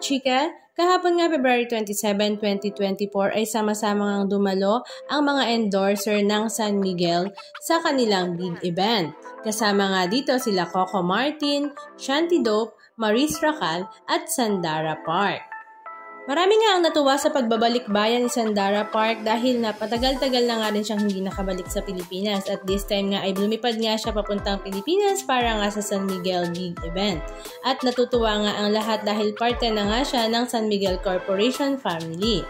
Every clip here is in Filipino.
chika, kahapon nga February 27, 2024 ay sama-sama ngang dumalo ang mga endorser ng San Miguel sa kanilang big event. Kasama nga dito sila Coco Martin, Shanty Dope, Maurice Racal at Sandara Park. Marami nga ang natuwa sa pagbabalik bayan ni Sandara Park dahil napatagal-tagal na nga rin siyang hindi nakabalik sa Pilipinas at this time nga ay lumipad nga siya papuntang Pilipinas para nga sa San Miguel big event. At natutuwa nga ang lahat dahil parte na nga siya ng San Miguel Corporation family.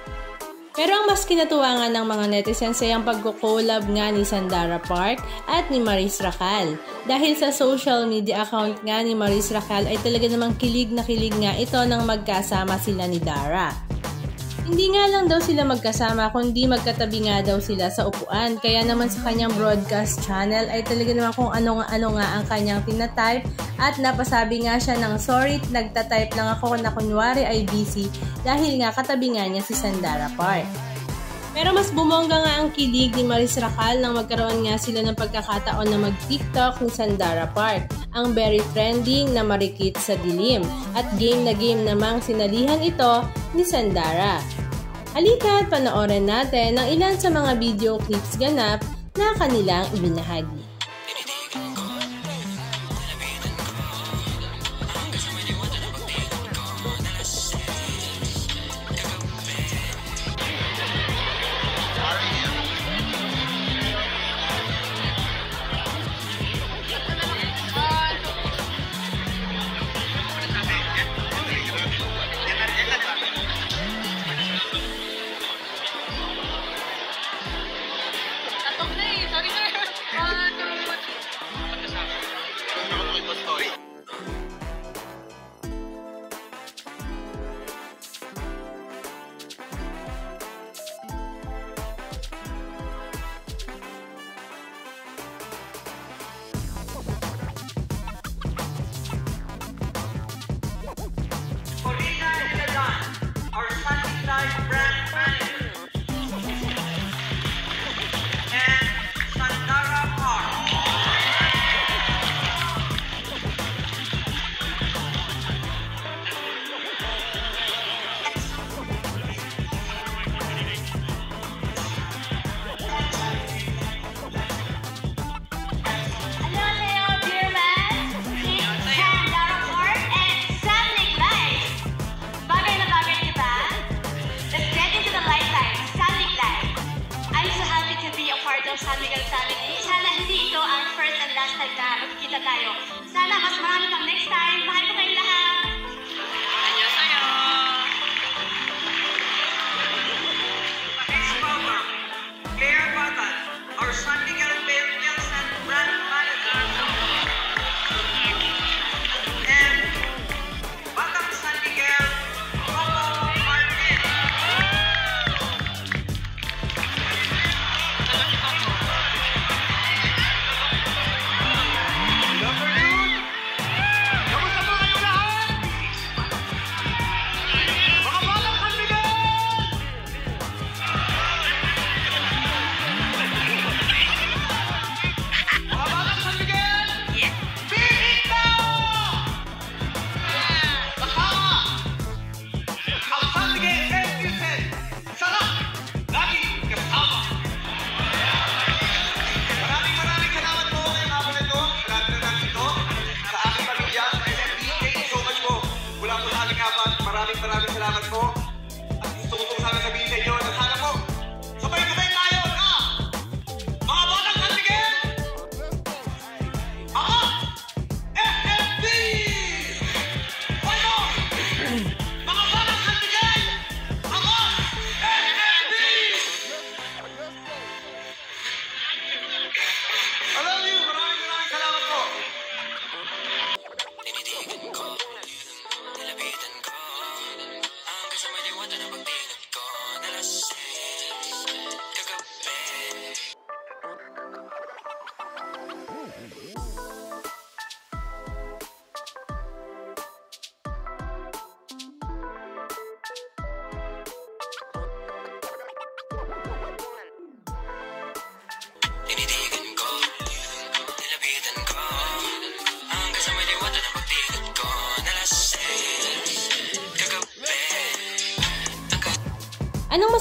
Pero ang mas kinatuwa nga ng mga netizens ay ang pagko-collab nga ni Sandara Park at ni Maurice Racal. Dahil sa social media account nga ni Maurice Racal ay talaga namang kilig na kilig nga ito nang magkasama sila ni Dara. Hindi nga lang daw sila magkasama kundi magkatabi nga daw sila sa upuan. Kaya naman sa kanyang broadcast channel ay talaga naman kung ano nga ang kanyang tinatype at napasabi nga siya ng sorry, nagtatype lang ako na kunwari ay busy dahil nga katabi nga niya si Sandara Park. Pero mas bumongga nga ang kilig ni Maurice Racal nang magkaroon nga sila ng pagkakataon na mag-TikTok ni Sandara Park, ang very trending na marikit sa dilim, at game na game namang sinalihan ito ni Sandara. Halika at panoorin natin ang ilan sa mga video clips ganap na kanilang ibinahagi. Sorry, sir. 1, 2,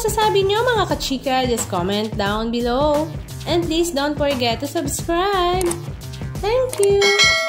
masasabi nyo mga kachika? Just comment down below. And please don't forget to subscribe. Thank you!